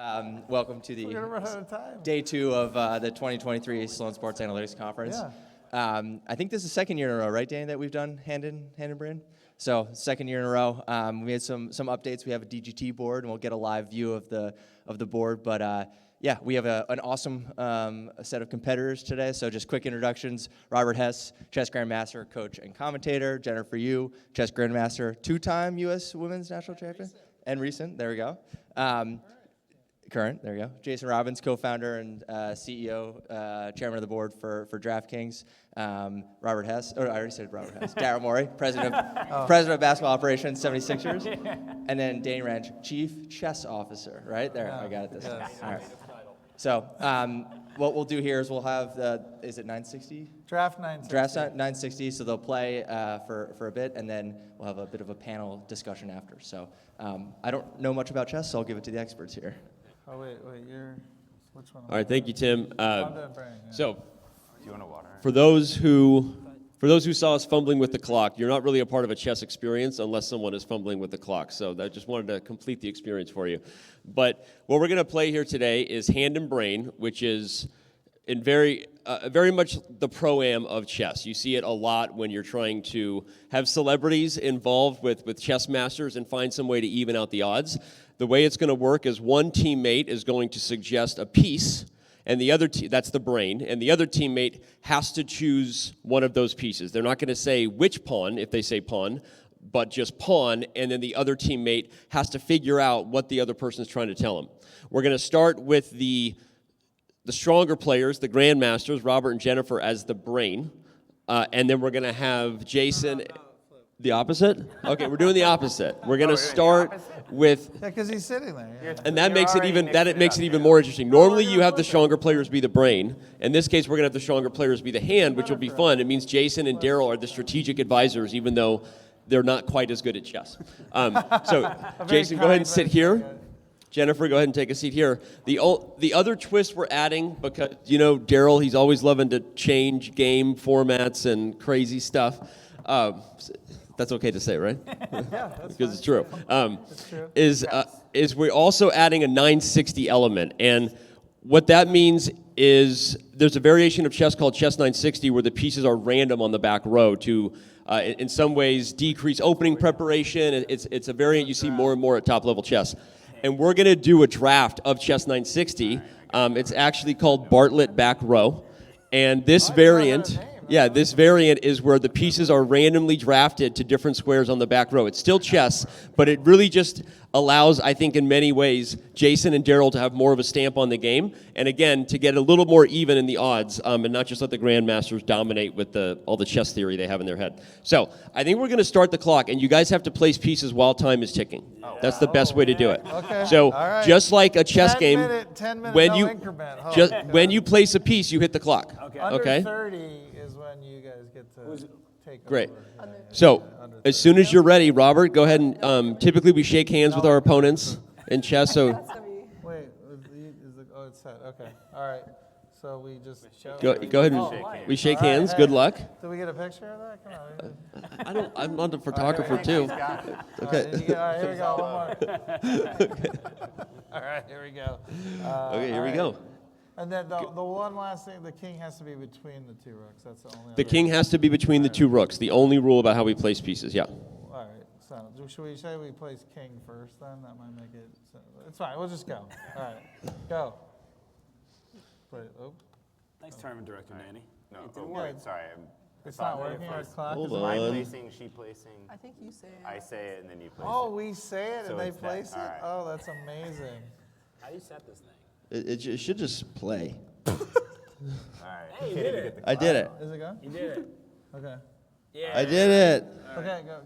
Welcome to We're gonna run out of time. day 2 of the 2023 Sloan Sports Analytics Conference. Yeah. I think this is the second year in a row, right, Danny, that we've done hand in brain? So second year in a row. We had some updates. We have a DGT board, and we'll get a live view of the board. But yeah, we have an awesome set of competitors today. So just quick introductions: Robert Hess, chess grandmaster, coach, and commentator. Jennifer Yu, chess grandmaster, 2-time U.S. Women's National Champion, and recent. There we go. Current, there you go. Jason Robbins, co-founder and CEO, chairman of the board for DraftKings. Robert Hess, I already said Robert Hess. Daryl Morey, president of basketball operations, 76ers. And then Danny Ranch, chief chess officer, right? There, I got it this time. All right. So what we'll do here is we'll have, is it 960? Draft 960. Draft 960, so they'll play for a bit, and then we'll have a bit of a panel discussion after. So I don't know much about chess, so I'll give it to the experts here. Oh, wait, which one? All right, thank you, Tim. I'm doing brain, yeah. So, Do you want a water? for those who saw us fumbling with the clock, you're not really a part of a chess experience unless someone is fumbling with the clock. So I just wanted to complete the experience for you. But what we're going to play here today is Hand and Brain, which is in very much the pro-am of chess. You see it a lot when you're trying to have celebrities involved with chess masters and find some way to even out the odds. The way it's going to work is one teammate is going to suggest a piece, and the other that's the brain, and the other teammate has to choose one of those pieces. They're not going to say which pawn if they say pawn, but just pawn, and then the other teammate has to figure out what the other person is trying to tell them. We're going to start with the stronger players, the grandmasters, Robert and Jennifer, as the brain, and then we're going to have Jason. The opposite? Okay, we're doing the opposite. We're going to start with... Yeah, because he's sitting there. Yeah. And that makes it even more interesting. Normally you have the stronger players be the brain. In this case, we're going to have the stronger players be the hand, which will be fun. It means Jason and Daryl are the strategic advisors, even though they're not quite as good at chess. So, Jason, go ahead and sit here. Jennifer, go ahead and take a seat here. The other twist we're adding, because, you know, Daryl, he's always loving to change game formats and crazy stuff. That's okay to say, right? Yeah, that's Because it's true. It's true. Is we're also adding a 960 element, and what that means is there's a variation of chess called chess 960 where the pieces are random on the back row to, in some ways, decrease opening preparation. It's a variant you see more and more at top level chess, and we're going to do a draft of chess 960. It's actually called Bartlett back row, and this variant. Yeah, this variant is where the pieces are randomly drafted to different squares on the back row. It's still chess, but it really just allows, I think in many ways, Jason and Daryl to have more of a stamp on the game, and again, to get a little more even in the odds, and not just let the grandmasters dominate with all the chess theory they have in their head. So, I think we're going to start the clock, and you guys have to place pieces while time is ticking. That's the best way to do it. Okay. So, right. just like a chess 10 game, minute, 10 minute when no you increment. Oh, just okay. when you place a piece, you hit the clock. Under Okay? 30 is when you guys get to take Great. over. Yeah, So, under as soon as you're ready, Robert, go ahead and typically we shake hands with our opponents in chess. So, Wait, it's set. Okay. All right. So we just go ahead and we shake hands. Hey, Good luck. Do we get a picture of that? Come on. I'm not a photographer too. Okay. All right, here we go. One more. All right, here we go. Okay, here we go. And then the one last thing, the king has to be between the two rooks. That's the only. The king has to be between the two rooks. The only rule about how we place pieces. Yeah. All right. So should we say we place king first then? That might make it. It's fine. We'll just go. All right. Go. Wait. Oh. Nice tournament director, Danny. No, It didn't wait, work. sorry. It's not working. Our clock Hold is on. Am I placing, she placing? I think you say it. I say it and then you place Oh, it. we say it So and they it's that. place it. All right. Oh, that's amazing. How do you set this thing? It should just play. All right. Hey, you did it. I did it. Is it go? You did it. Okay. Yeah. I did it. Okay. Go.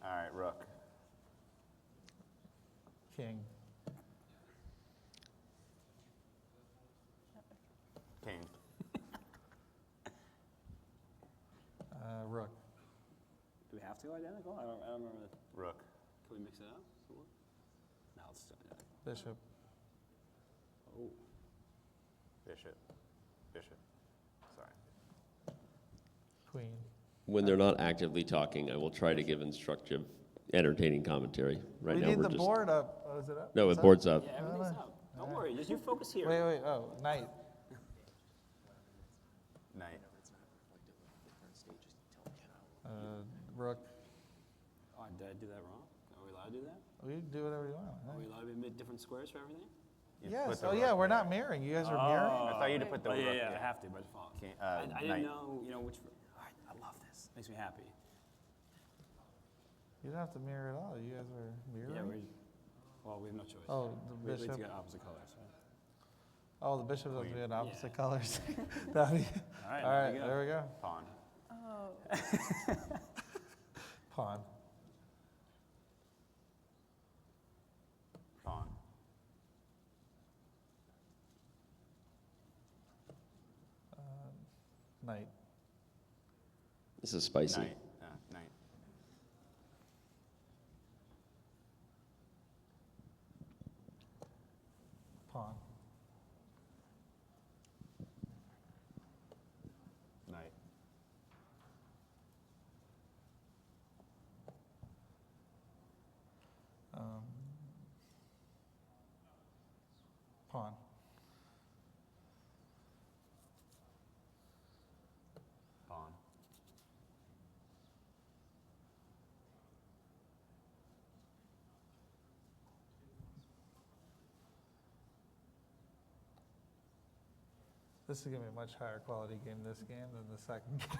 All right, rook. King. King. Rook. Do we have to go identical? I don't remember. Rook. Can we mix it up? No, let's do it. Bishop. Oh. Bishop. Bishop. Sorry. Queen. When they're not actively talking, I will try to give instructive, entertaining commentary. Right We now need we're the just board up. Oh, is it up? no, Is the it board's up. Yeah, everything's up. You focus here. Wait, oh, knight. Knight. Rook. Oh, did I do that wrong? Are we allowed to do that? We can do whatever you want. Are we allowed to be different squares for everything? You Yes. put the Oh, yeah, rook we're there. not mirroring. You guys are mirroring? I thought you had to put the Oh, rook. yeah, I have to, but it's fine. King- I knight. didn't know, which. All right, I love this. Makes me happy. You don't have to mirror at all. You guys are mirroring? Yeah, well, we have no choice. Oh, the We have bishop. to get opposite colors. Right? Oh, the bishop doesn't be in opposite Yeah. colors. That'd be- All right, all there right, you go. there we go. Pawn. Pawn. Pawn. Knight. This is spicy. Knight. Knight. Pawn. Knight. Pawn. Pawn. This is going to be a much higher quality game this game than the second game.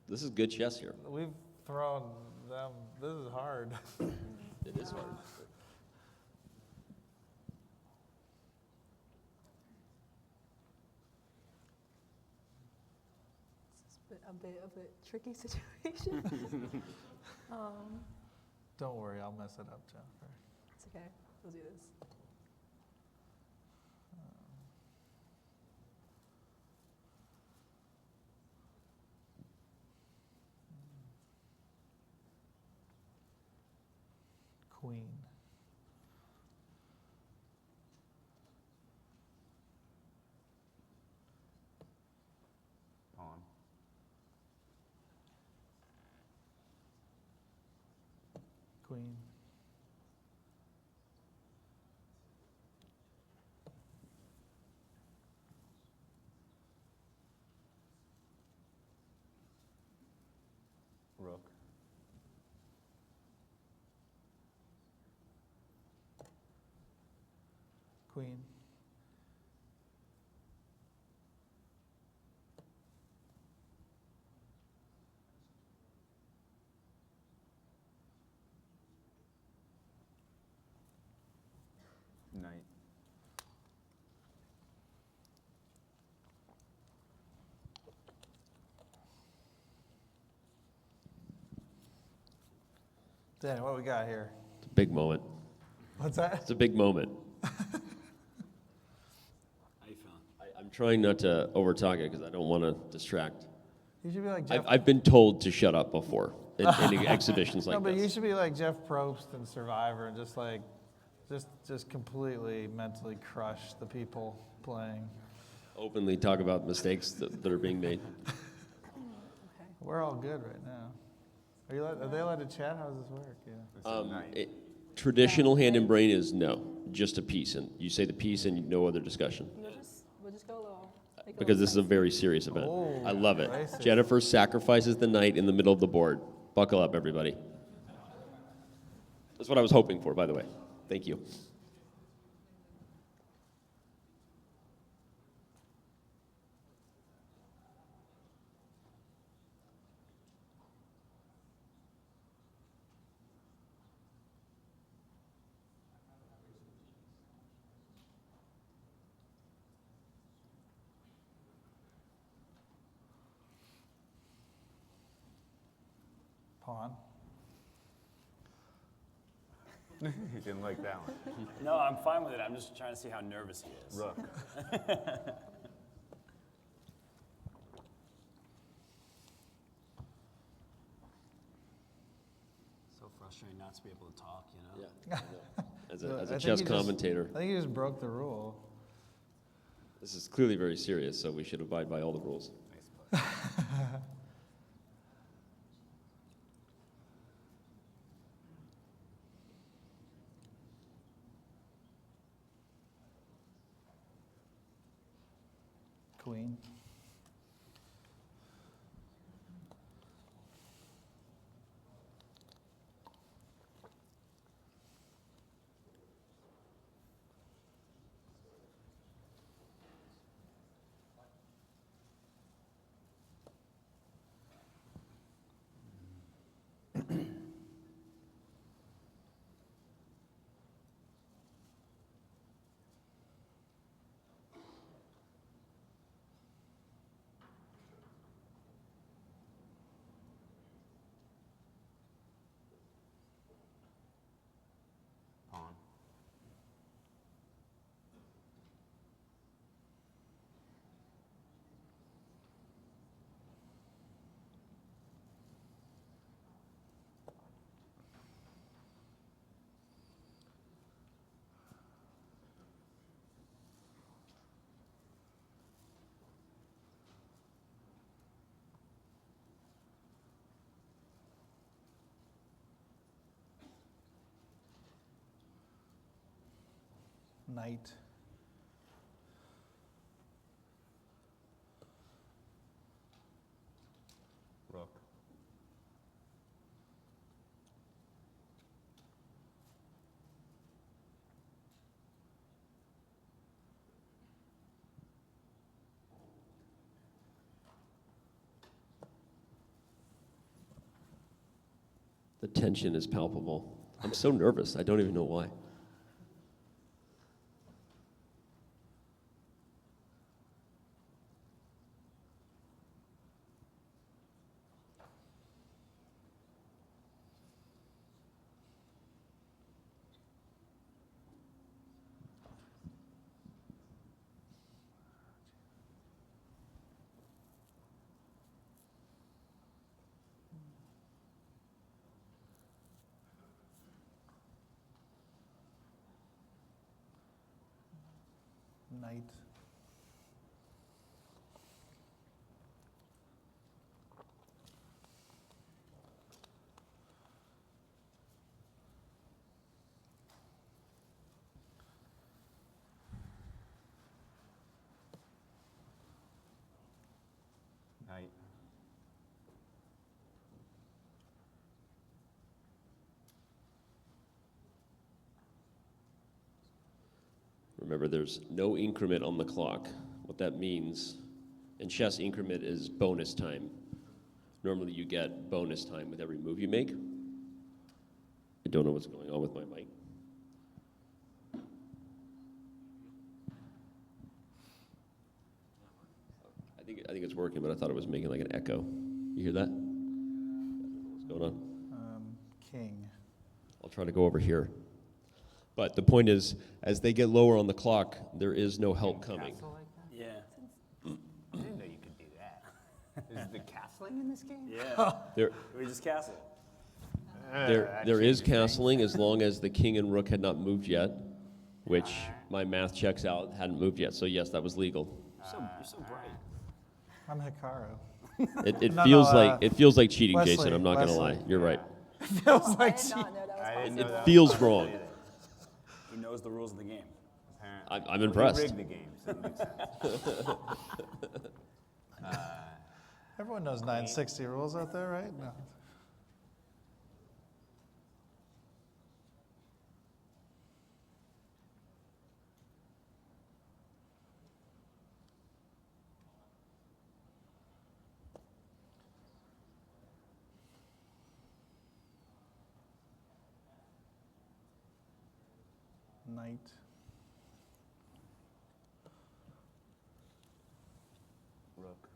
This is good chess here. We've thrown them. This is hard. It is hard. A bit of a tricky situation. Don't worry, I'll mess it up, Jennifer. It's okay. We'll do this. Queen. Pawn. Queen. Rook. Queen. Knight. Danny, what we got here? It's a big moment. What's that? It's a big moment. How you feeling? I'm trying not to overtalk it because I don't want to distract. You should be like Jeff. I've been told to shut up before in exhibitions like no, but you this. should be like Jeff Probst in Survivor and just like, just completely mentally crush the people playing. Openly talk about mistakes that are being made. Okay. We're all good right now. Are they allowed to chat? How does this work? Yeah. This is knight. Traditional hand and brain is no, just a piece, and you say the piece and no other discussion. We'll just go a little. make a Because little this is a sense. very serious event. Oh, I love it. racist. Jennifer sacrifices the knight in the middle of the board. Buckle up, everybody. That's what I was hoping for, by the way. Thank you. Pawn. He didn't like that one. No, I'm fine with it. I'm just trying to see how nervous he is. Rook. So frustrating not to be able to talk, you know? Yeah. As I a think chess you just- commentator, I think you just broke the rule. this is clearly very serious, so we should abide by all the rules. Nice play. Queen. Pawn. Knight. Rook. The tension is palpable. I'm so nervous. I don't even know why. Knight. Knight. Remember, there's no increment on the clock. What that means, in chess, increment is bonus time. Normally, you get bonus time with every move you make. I don't know what's going on with my mic. I think it's working, but I thought it was making like an echo. You hear that? What's going on? King. I'll try to go over here. But the point is, as they get lower on the clock, there is no help coming. Castle like that? Yeah. I didn't know you could do that. Is the castling in this game? Yeah. There, We just castle. there is castling as long as the king and rook had not moved yet, which my math checks out, hadn't moved yet. So yes, that was legal. You're so bright. I'm Hikaru. It No, feels no, like it feels like cheating, Wesley, Jason. I'm not gonna lie. Wesley. You're right. Feels like I did not know that was I didn't possible. know that It was feels possible wrong. either. He knows the rules of the game. Apparently. I'm Well, impressed. He rigged the game, so it makes sense. Everyone knows 960 rules out there, right? No. Knight. Rook.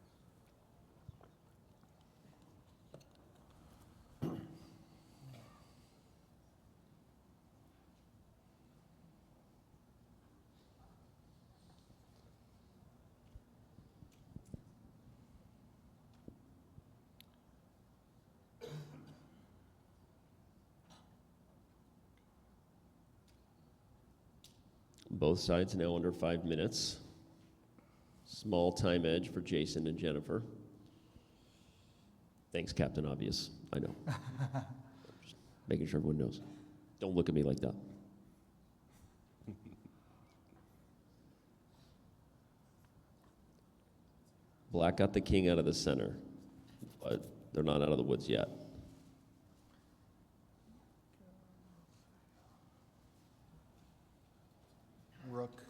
Both sides now under 5 minutes. Small time edge for Jason and Jennifer. Thanks, Captain Obvious. I know. Just making sure everyone knows. Don't look at me like that. Black got the king out of the center, but they're not out of the woods yet. Rook.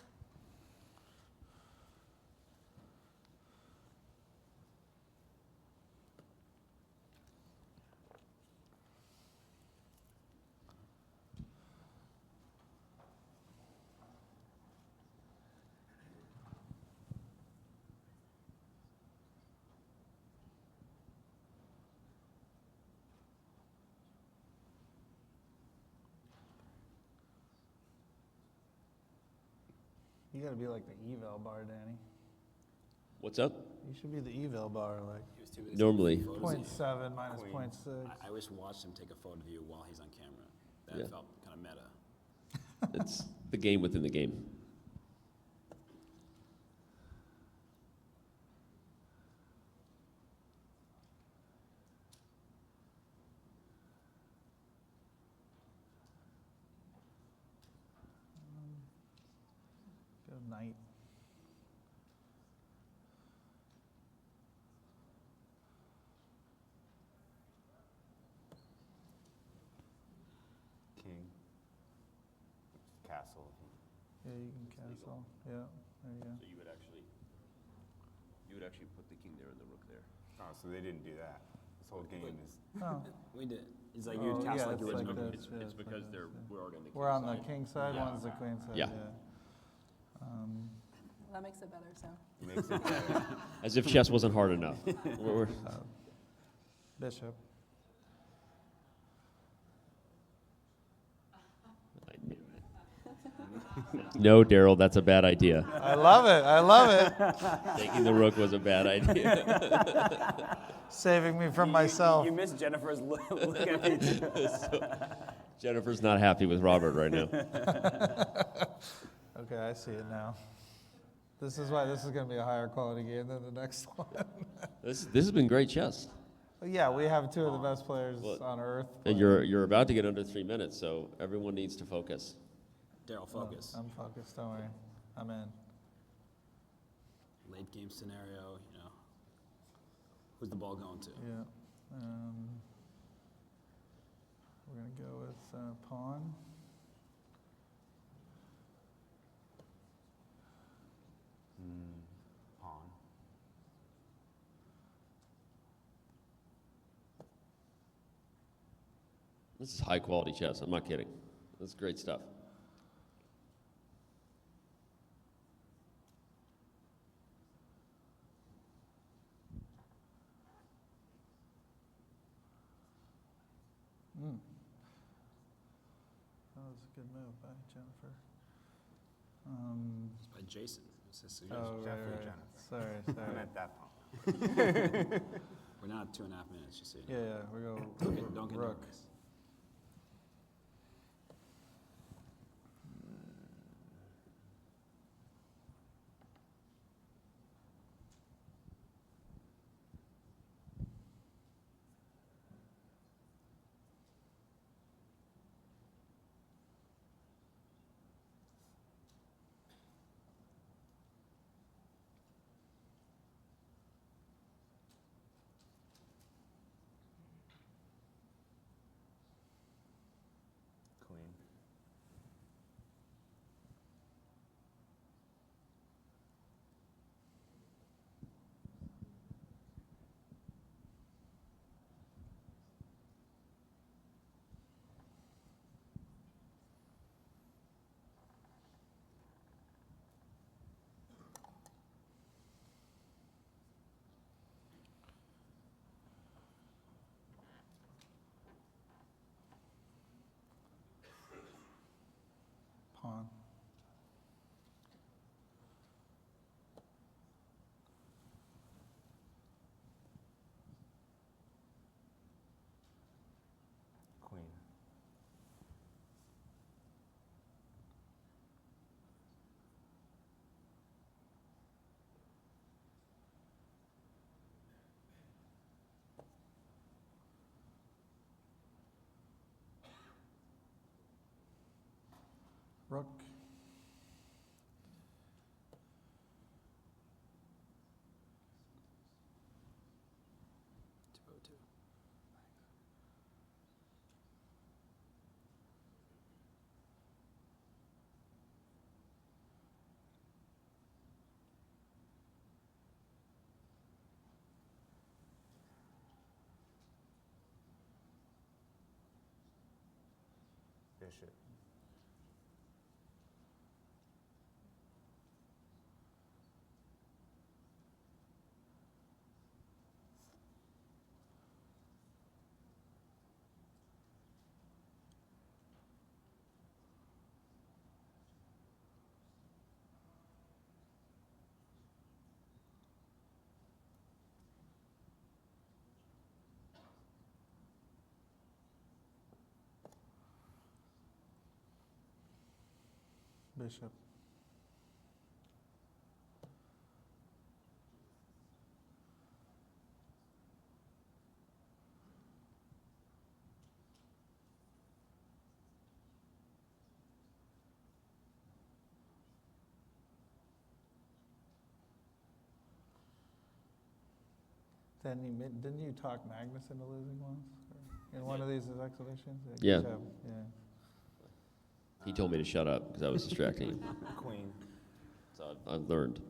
You gotta be like the eval bar, Danny. What's up? You should be the eval bar, like He was too busy Normally. taking photos of you. 0.7 minus Queen. 0.6. I always watched him take a photo of you while he's on camera. That Yeah. felt kind of meta. It's the game within the game. Go knight. King. Castle. Yeah, you can castle. Yeah, there you go. So you would actually put the king there and the rook there. Oh, so they didn't do that. This whole game is. Oh, We did. It's like Oh, you'd cast yeah, like it's you like original. that. It's Yeah, it's because like that, we're already on the king we're on the side. king side, Yeah. one's the queen side. Yeah. That makes it better, so. Makes it better. As if chess wasn't hard enough. We're- Bishop. I knew it. No, Daryl, that's a bad idea. I love it. I love it. Taking the rook was a bad idea. Saving me from myself. You missed Jennifer's look at me. Jennifer's not happy with Robert right now. Okay, I see it now. This is why this is going to be a higher quality game than the next one. This has been great chess. But yeah, we have two of the best players Well, on earth. And you're about to get under 3 minutes, so everyone needs to focus. Daryl, focus. I'm focused. Don't worry. I'm in. Late game scenario, who's the ball going to? Yeah. We're going to go with pawn. Pawn. This is high quality chess. I'm not kidding. This is great stuff. That was a good move by Jennifer. It's by Jason. It's just- Oh, right, Definitely right. Jennifer. Sorry, I sorry. meant that pawn. We're now at 2.5 minutes, just so you know. Yeah, we go Don't get rook. nervous. Queen. Pawn. Queen. Rook. Bishop. Bishop. Didn't you talk Magnus into losing once? In one of these exhibitions? Good Yeah. job. Yeah. He told me to shut up because I was distracting him. Queen. So I've learned.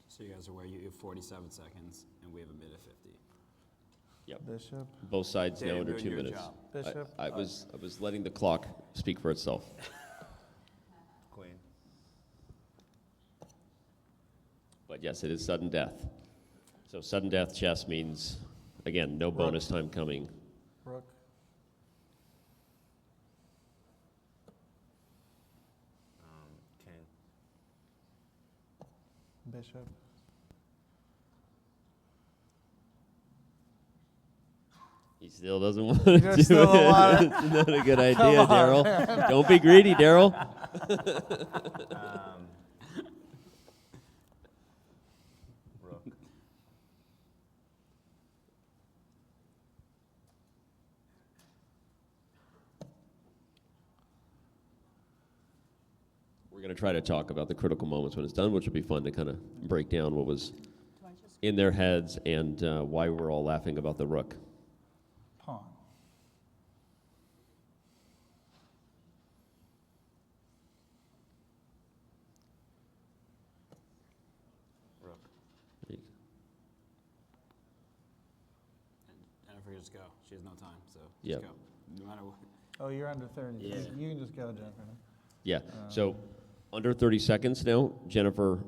So you guys are where you have 47 seconds, and we have a bid of 50. Yep. Bishop. Both sides Dave, now under doing 2 your minutes. job. Bishop. I was letting the clock speak for itself. Queen. But yes, it is sudden death. So sudden death chess means, again, no bonus time coming. Rook. King. Bishop. He still doesn't want to do still it. don't want it? It's not a good idea, Daryl. Don't be greedy, Daryl. Rook. We're going to try to talk about the critical moments when it's done, which will be fun to kind of break down what was Do I just in their heads and why we're all laughing about the rook. Pawn. Rook. And Jennifer, just go. She has no time, so Yeah. just go. No matter what. Oh, you're under 30. Yeah. You can just go, Jennifer. Yeah. So under 30 seconds now, Jennifer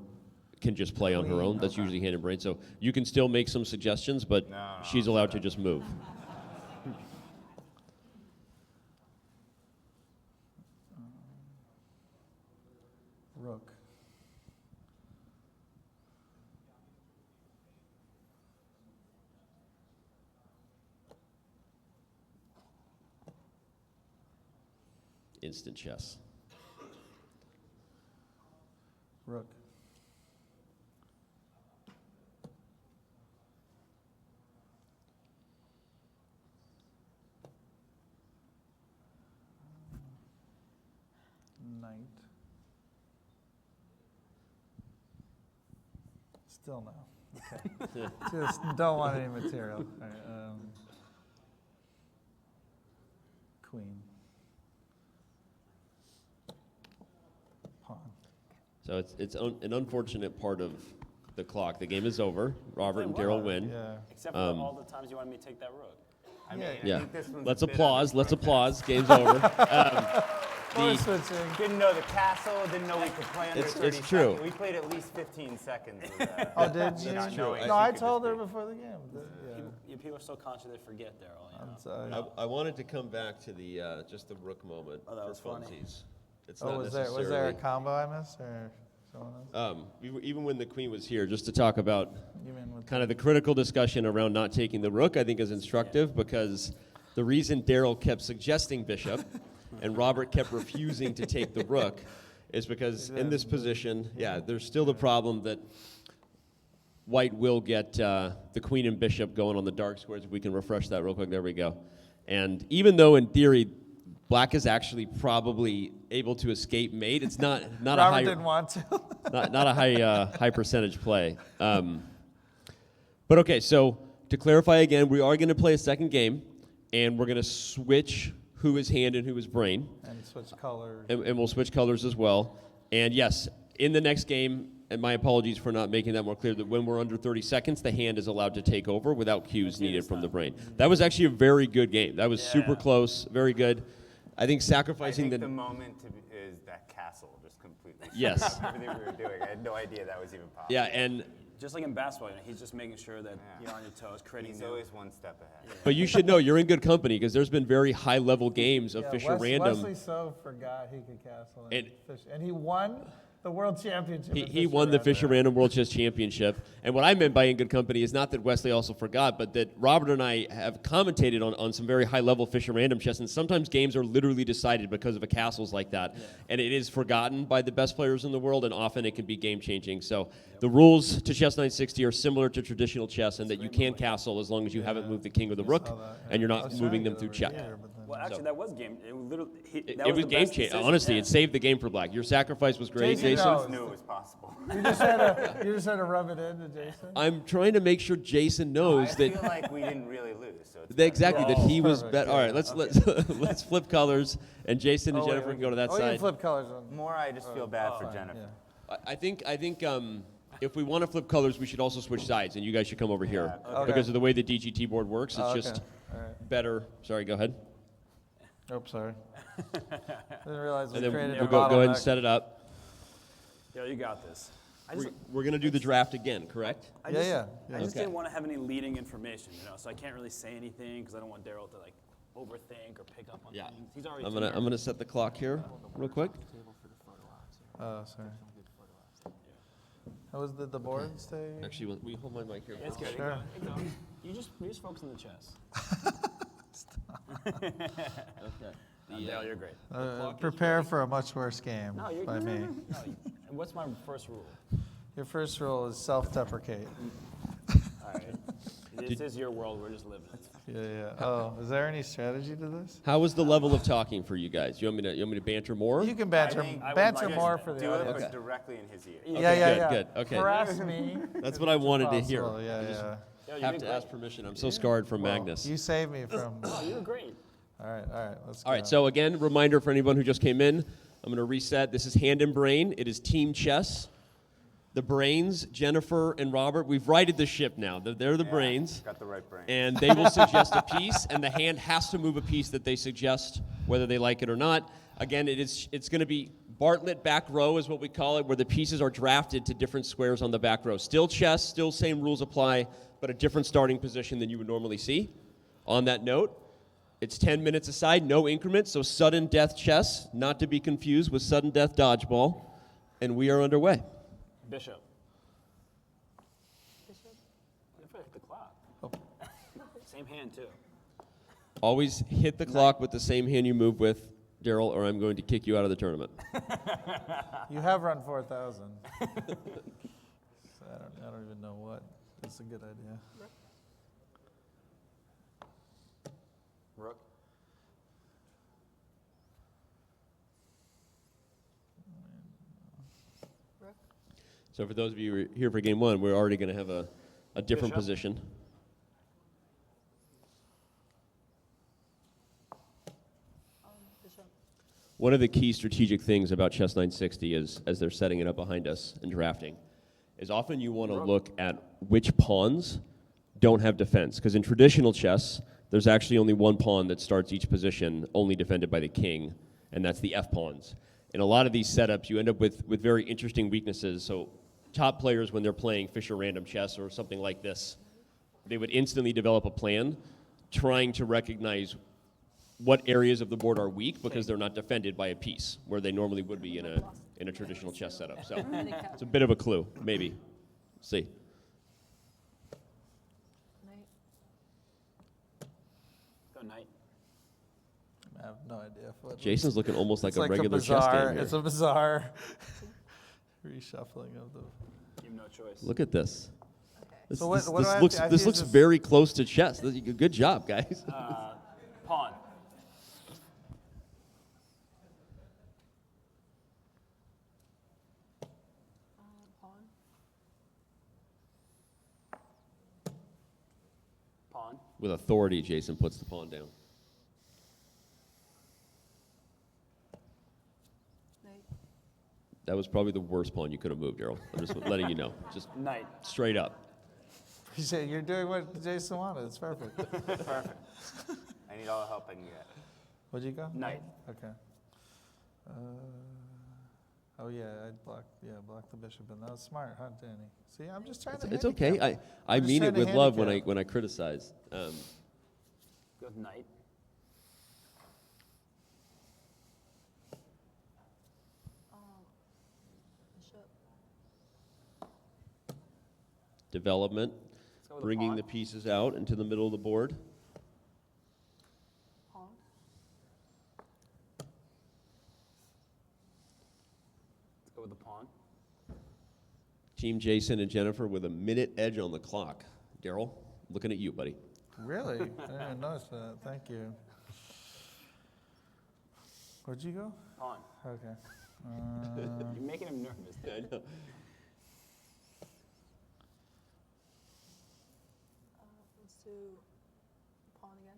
can just play on her own. That's Okay. usually hand and brain. So you can still make some suggestions, but No, she's allowed to just move. Rook. Instant chess. Rook. Knight. Still no. Okay. Just don't want any material. All right, queen. Pawn. So it's an unfortunate part of the clock. The game is over. Robert and Daryl win. Yeah. Except for all the times you wanted me to take that rook. I mean, Yeah. I Yeah. think this one's Let's a bit applause. under Let's protest. applause. Game's over. We're switching. Didn't know the castle, didn't know we could play under It's 30 true. seconds. We played at least 15 seconds of that. Oh, did you? Not knowing No, she I could told just her be- before the game. Yeah. People are so conscious they forget, Daryl. You know? I'm sorry. I wanted to come back to the just the rook moment Oh, that for was funny. funsies. It's Oh, not was there a necessarily. combo I missed or someone else? Even when the queen was here, just to talk about You mean with kind of the critical discussion around not taking the rook, I think is instructive because the reason Daryl kept suggesting bishop and Robert kept refusing to take the rook is because in this position, there's still the problem that white will get the queen and bishop going on the dark squares. If we can refresh that real quick, there we go. And even though in theory, black is actually probably able to escape mate, it's not a Robert high didn't want to. not a high percentage play. But okay, so to clarify again, we are going to play a second game, and we're going to switch who is hand and who is brain, And switch colors. and we'll switch colors as well. And yes, in the next game, and my apologies for not making that more clear, that when we're under 30 seconds, the hand is allowed to take over without cues needed from the brain. That was actually a very good game. That was super close, very good. I think I sacrificing think the moment is that castle just completely. Yes. Everything we were doing, I had no idea that was even possible. Yeah, and Just like in basketball, he's just making sure that you're on your toes, creating He's new. always one step ahead. but you should know you're in good company because there's been very high level games of Fisher Random. Wesley so forgot he could castle and And- fish, and he won the world championship. in He Fisher won the Random. Fisher Random World Chess Championship. And what I meant by in good company is not that Wesley also forgot, but that Robert and I have commentated on some very high-level Fisher Random chess, and sometimes games are literally decided because of a castles like that. And it is forgotten by the best players in the world, and often it can be game-changing. So the rules to Chess 960 are similar to traditional chess in that you can castle as long as you haven't moved the king or the rook, Saw that, yeah. and you're I not was moving trying them to through get over check. here, but then- Well, actually, that was game. It literally. It That was the game best changing. decision. Honestly, Yeah. it saved the game for Black. Your sacrifice was great, Jason Jason. knows. Knew it was possible. You just had to rub it into Jason. I'm trying to make sure Jason knows I that feel like we didn't really lose. So it's exactly that he was Perfect, better. All right, yeah. let's flip colors, and Jason and Oh, wait, Jennifer can go to that oh, you can side. flip colors on. more. I just feel bad for Fine, Jennifer. yeah. I think if we want to flip colors, we should also switch sides, and you guys should come over here Okay. because of the way the DGT board works. It's Oh, okay. just All right. better. Sorry, go ahead. Oops, sorry. Didn't realize we And then created we'll a go ahead and bottleneck. set it up. Yeah, you got this. I just, We're gonna do the draft again, correct? I Yeah, just, yeah, I yeah. just Okay. didn't want to have any leading information, so I can't really say anything because I don't want Daryl to like overthink or pick up on Yeah. things. He's already. I'm gonna set the clock here real quick. Oh, sorry. How was the board stay? Actually, will you hold my mic here? It's good. Sure. You just focus on the chess. Okay. Dale, you're great. Prepare for a much worse game No, you're by me. No, what's my first rule? Your first rule is self-deprecate. All right. This is your world. We're just living it. Yeah, yeah. Oh, is there any strategy to this? How was the level of talking for you guys? You want me to banter more? You can banter, think I would banter like more to for the Do it, audience. but directly in his ear. Yeah, yeah, good, yeah. good, okay. Harass me. That's what I wanted to hear. Possible, Yeah, I just yeah. Yo, you have did to great. ask permission. I'm so scarred from Magnus. You saved me from. You were great. All right, let's go. All right, so again, reminder for anyone who just came in, I'm going to reset. This is Hand and Brain. It is team chess. The brains, Jennifer and Robert, we've righted the ship now. They're the brains. Got the right brain. And they will suggest a piece, and the hand has to move a piece that they suggest, whether they like it or not. Again, it's going to be Bartlett back row is what we call it, where the pieces are drafted to different squares on the back row. Still chess, still same rules apply, but a different starting position than you would normally see. On that note, it's 10 minutes aside, no increments, so sudden death chess, not to be confused with sudden death dodgeball, and we are underway. Bishop. If I hit the clock. Same hand too. Always hit the clock with the same hand you move with, Daryl, or I'm going to kick you out of the tournament. You have run 4,000. So I don't even know what. It's a good idea. Rook. So for those of you who are here for game one, we're already going to have a different Bishop. position. Bishop. One of the key strategic things about Chess 960 is, as they're setting it up behind us and drafting, is often you want to look at which pawns don't have defense. Because in traditional chess, there's actually only one pawn that starts each position, only defended by the king, and that's the F pawns. In a lot of these setups, you end up with very interesting weaknesses. So top players, when they're playing Fisher Random Chess or something like this, they would instantly develop a plan trying to recognize what areas of the board are weak because they're not defended by a piece, where they normally would be in a traditional chess setup. So it's a bit of a clue, maybe. See. Knight. Go knight. I have no idea. What Jason's looking almost like it's a like regular a bizarre, chess game here. It's a bizarre reshuffling of the. You have no choice. Look at this. Okay. This, So what- this- what do this I have looks to- I have to this use looks this- very close to chess. Good job, guys. Pawn. Pawn. Pawn. With authority, Jason puts the pawn down. Knight. That was probably the worst pawn you could have moved, Daryl. I'm just letting you know. Just Knight. straight up. You say you're doing what Jason wanted. It's perfect. Perfect. I need all the help I can get. What'd you go? Knight. Okay. Oh yeah, I blocked the bishop, and that was smart, huh, Danny? See, I'm just trying to. It's okay. handicap. I I'm just mean it trying to with love handicap. when I criticize. Go with knight. Bishop. Development, Let's go with a bringing pawn. the pieces out into the middle of the board. Pawn. Let's go with the pawn. Team Jason and Jennifer with a minute edge on the clock. Daryl, looking at you, buddy. Really? I didn't even notice that. Thank you. Where'd you go? Pawn. Okay. You're making him nervous. I know. Let's do pawn again.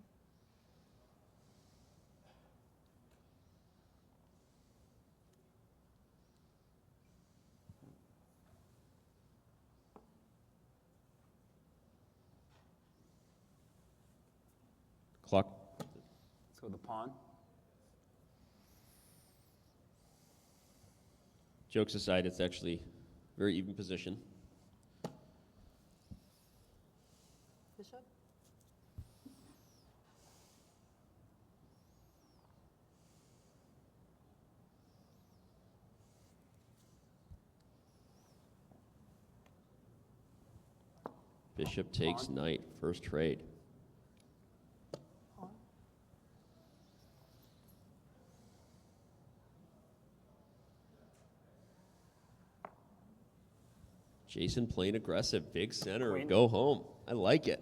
Clock. Let's go with the pawn. Jokes aside, it's actually very even position. Bishop. Bishop takes Pawn. knight, first trade. Pawn. Jason playing aggressive, big center, Queen. go home. I like it.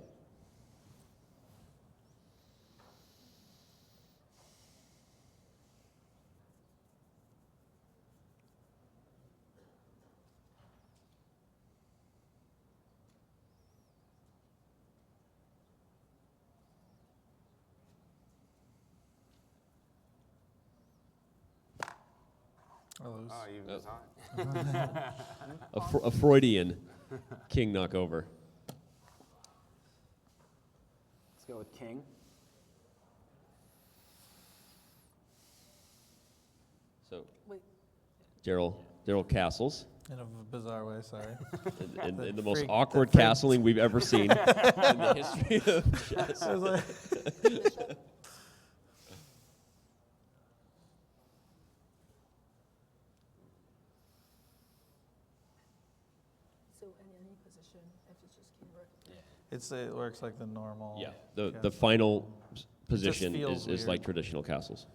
Oh, it was- Oh, you was on. A Freudian king knockover. Let's go with king. So Wait. Daryl Castles in a bizarre way, sorry. in the most freak- awkward the freak- castling we've ever seen in the history of chess. I was like, Bishop. So in any position, if it's just king rook. it works like the normal. Yeah, the castle. final position feels is like weird. traditional castles.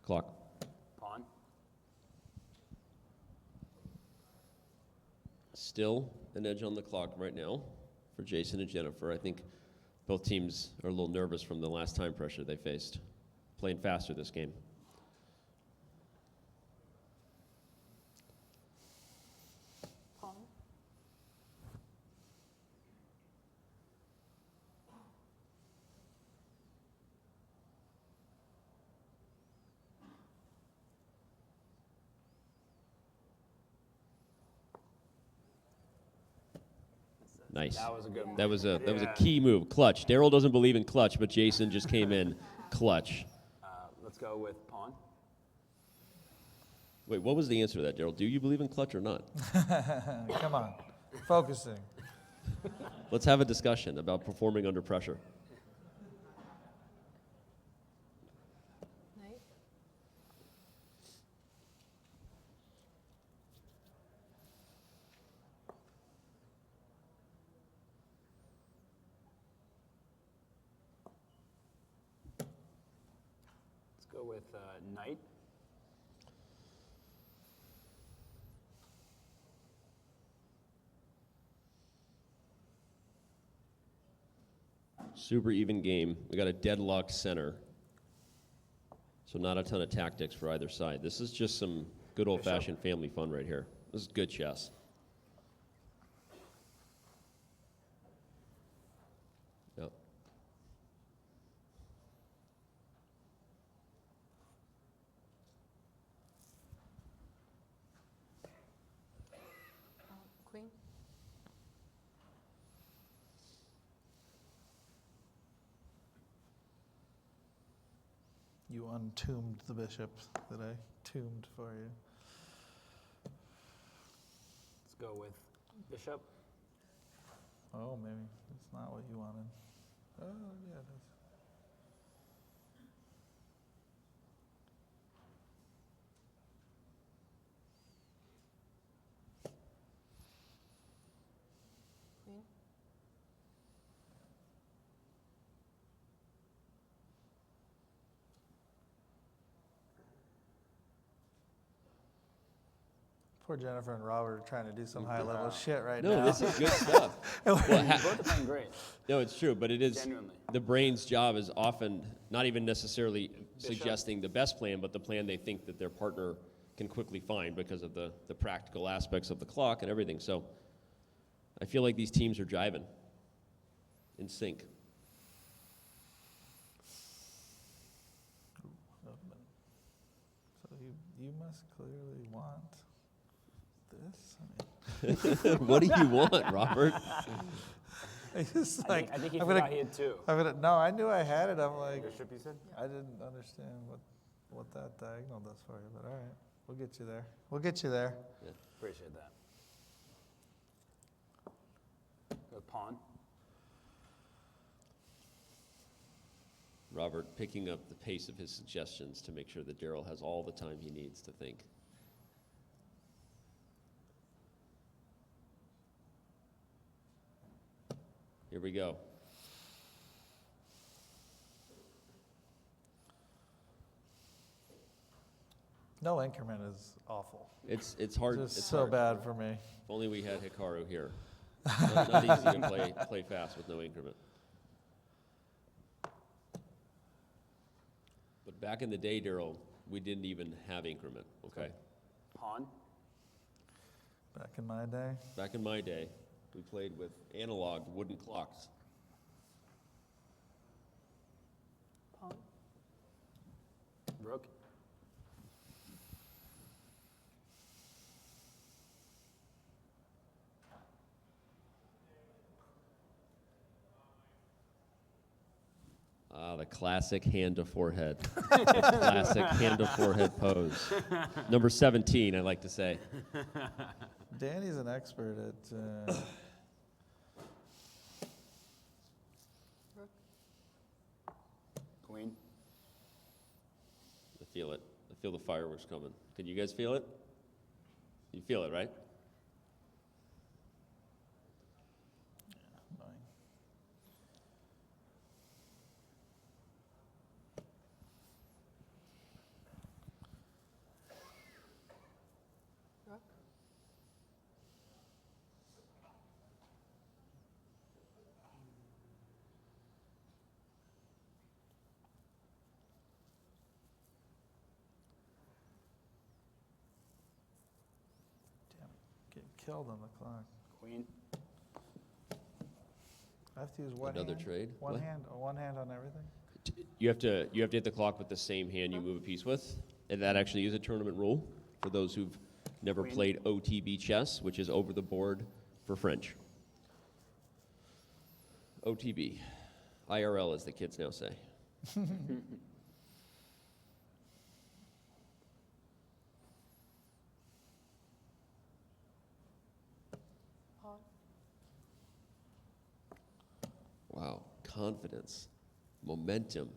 Clock. Pawn. Still an edge on the clock right now for Jason and Jennifer. I think both teams are a little nervous from the last time pressure they faced. Playing faster this game. Pawn. Nice. That was a good move. That was a Yeah. key move. Clutch. Daryl doesn't believe in clutch, but Jason just came in clutch. Let's go with pawn. Wait, what was the answer to that, Daryl? Do you believe in clutch or not? Come on, focusing. Let's have a discussion about performing under pressure. Knight. Let's go with knight. Super even game. We got a deadlock center. So not a ton of tactics for either side. This is just some good old-fashioned family fun right here. This is good chess. Yep. You untombed the bishop that I tombed for you. Let's go with bishop. Oh, maybe it's not what you wanted. Oh, yeah, it is. Queen. Poor Jennifer and Robert are trying to do some high-level shit right No, now. this is good stuff. Well, Both are playing great. no, it's true, but it is Genuinely. the brain's job is often not even necessarily suggesting the best plan, but the plan they think that their partner can quickly find because of the practical aspects of the clock and everything. So I feel like these teams are jiving in sync. So you must clearly want this. What do you want, Robert? I just I think he I'm forgot gonna, he had two. no, I knew I had it. I'm like, Bishop, you said? I didn't understand what that diagonal does for you, but all right, we'll get you there. We'll get you there. Appreciate that. Go pawn. Robert picking up the pace of his suggestions to make sure that Daryl has all the time he needs to think. Here we go. No increment is awful. It's hard. Just It's so hard. bad for me. If only we had Hikaru here. Not easy to play fast with no increment. But back in the day, Daryl, we didn't even have increment, okay? Pawn. Back in my day. Back in my day, we played with analog wooden clocks. Pawn. Rook. Ah, the classic hand to forehead. The classic hand to forehead pose. Number 17, I like to say. Danny's an expert at. Rook. Queen. I feel it. I feel the fireworks coming. Can you guys feel it? You feel it, right? Annoying. Rook. Damn, get killed on the clock. Queen. I have to use one Another hand. trade? One What? hand. One hand on everything. You have to hit the clock with the same hand you move a piece with, and that actually is a tournament rule for those who've never Queen. played OTB chess, which is over the board for French. OTB, IRL as the kids now say. Pawn. Wow, confidence, momentum.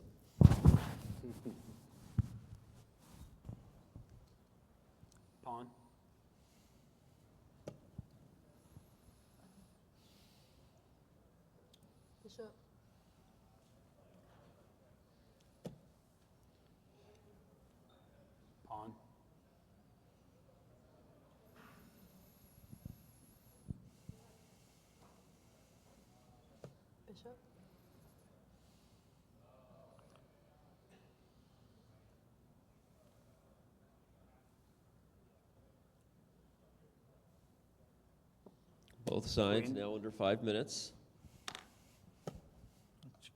Pawn. Bishop. Pawn. Bishop. Both sides Queen. now under 5 minutes.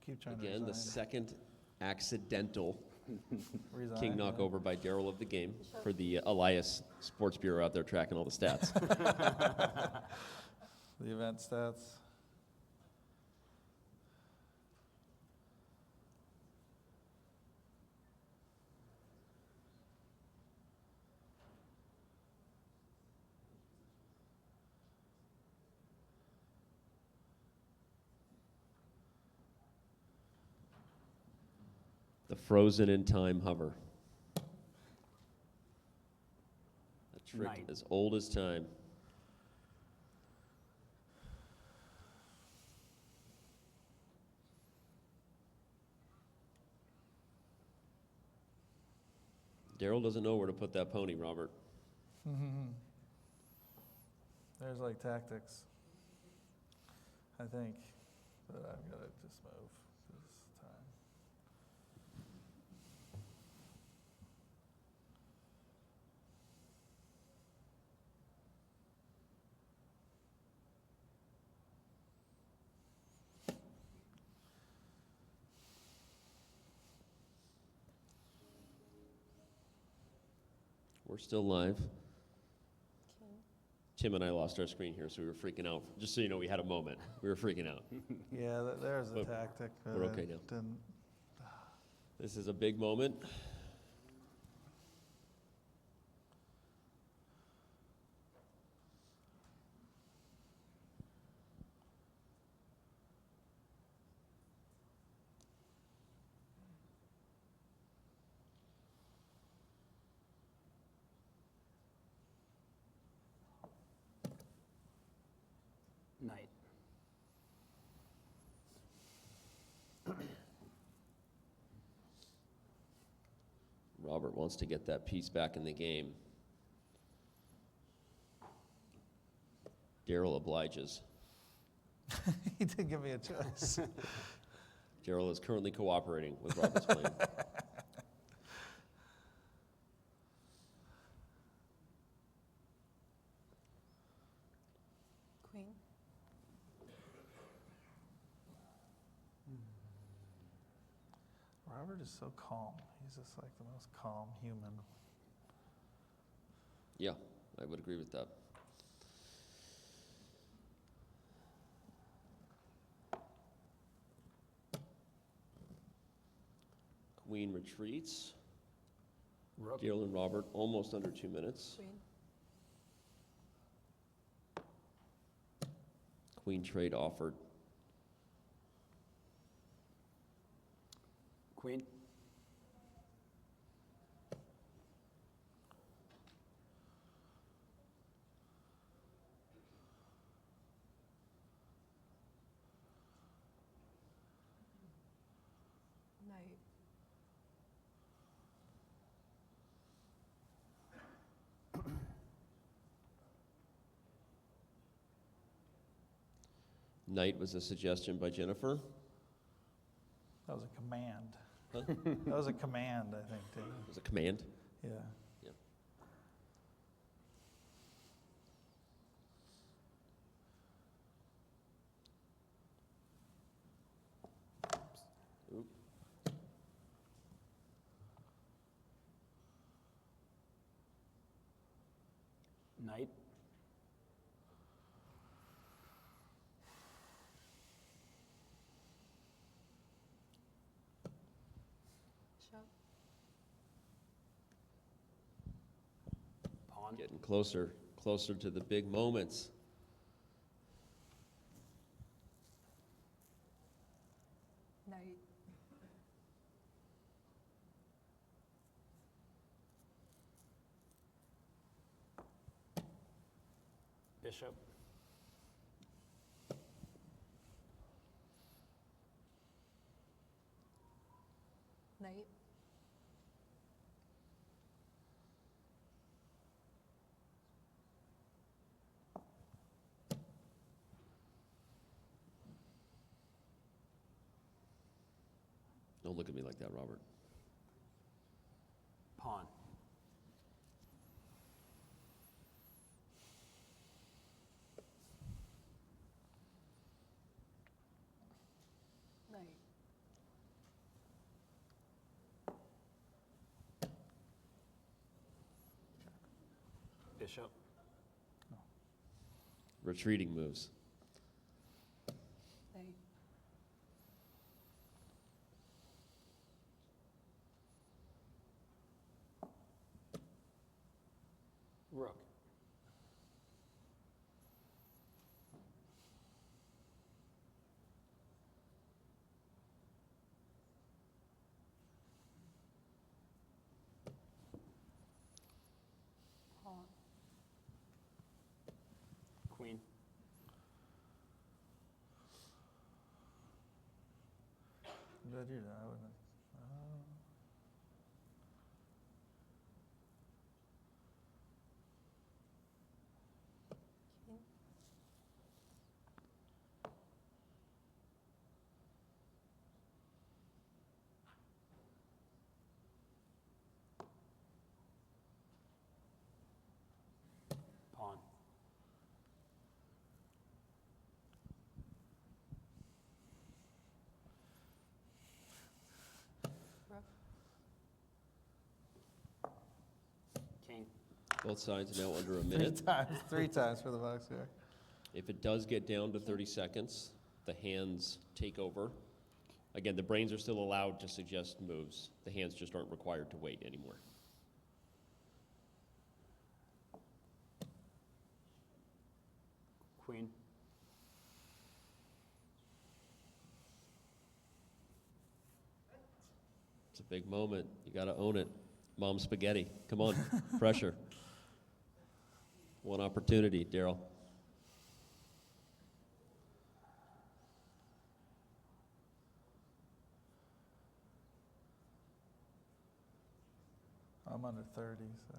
Keep trying to Again, the resign. second accidental Resign, king yeah. knockover by Daryl of the game for the Elias Sports Bureau out there tracking all the stats. The event stats. The frozen in time hover. A trick Knight. as old as time. Daryl doesn't know where to put that pony, Robert. There's like tactics, I think, but I've got to just move this time. We're still live. King. Tim and I lost our screen here, so we were freaking out. Just so you know, we had a moment. We were freaking out. Yeah, there's a But tactic. But we're I okay now. Didn't. This is a big moment. Knight. Robert wants to get that piece back in the game. Daryl obliges. He didn't give me a choice. Daryl is currently cooperating with Robert's plan. Queen. Robert is so calm. He's just like the most calm human. Yeah, I would agree with that. Queen retreats. Rook. Daryl and Robert almost under 2 minutes. Queen. Queen trade offered. Queen. Knight. Knight was a suggestion by Jennifer. That was a command. Huh? That was a command, I think, too. It was a command. Yeah. Yep. Oop. Knight. Bishop. Pawn. Getting closer, closer to the big moments. Knight. Bishop. Knight. Don't look at me like that, Robert. Pawn. Knight. Bishop. Retreating moves. Knight. Rook. Did you know? I wouldn't. Pawn. Rook. King. Both sides are now under a Three minute. times. 3 times for the box here. If it does get down to 30 seconds, the hands take over. Again, the brains are still allowed to suggest moves. The hands just aren't required to wait anymore. Queen. It's a big moment. You got to own it. Mom spaghetti. Come on. Pressure. One opportunity, Daryl. I'm under 30, so.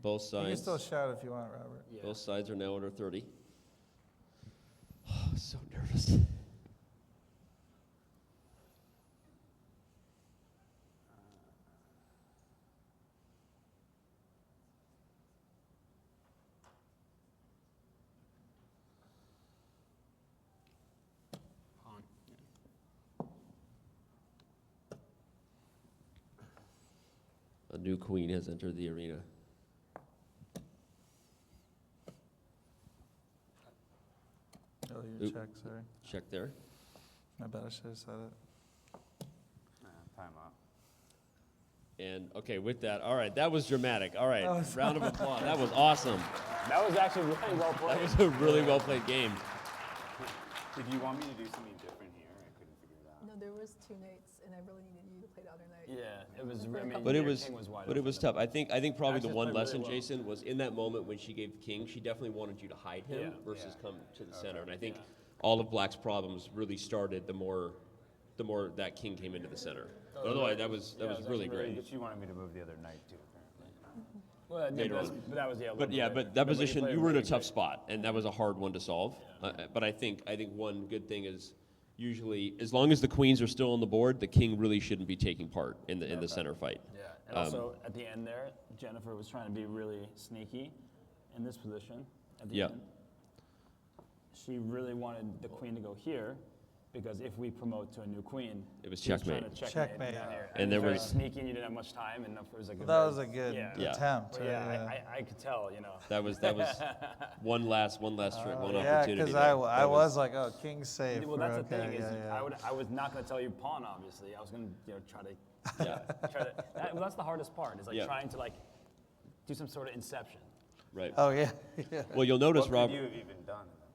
Both You can sides. still shout if you want, Robert. Yeah. Both sides are now under 30. So nervous. Pawn. A new queen has entered the arena. Oh, you Oop. check, sorry. Check there. I bet I should have said it. Time out. And okay, with that, all right, that was dramatic. All right, That was round of applause. That was awesome. That was actually really well That played. was a really well played game. Did you want me to do something different here? I couldn't figure it out. No, there was 2 nights, and I really needed you to play the other night. Yeah, it was. I mean, But it your was, king wide but it open. was tough. I think probably the Actually one played really lesson, well. Jason, was in that moment when she gave the king, she definitely wanted you to hide him Yeah. versus Yeah. come to the center. And I think Yeah. all of Black's problems really started the more that king came into the center. But otherwise, that was really great. But she wanted me to move the other night too, apparently. Well, yeah, Later but on. that was yeah. a But little yeah, bit. but that No, position, played you were in a really tough great. spot, and that was a hard one to solve. But I think one good thing is usually, as long as the queens are still on the board, the king really shouldn't be taking part in the center fight. Yeah, and also at the end there, Jennifer was trying to be really sneaky in this position at the Yeah. end. She really wanted the queen to go here, because if we promote to a new queen, It was she was trying checkmate. to Checkmate. down here. And it there very was- sneaky, and you didn't have much time, and it was like a That very- was a good yeah. Yeah. attempt. But right? yeah, I could tell, you know. That was one last trick, one Yeah, opportunity. because there. I That was like, oh, king's safe. Well, we're that's the okay, thing is, yeah, yeah. I was not going to tell you pawn. Obviously, I was going to try to Yeah, well, that's the hardest part. Is like Yeah. trying to do some sort of inception. right. Oh, yeah. yeah. Well, you'll notice, What Rob, could you have even done in that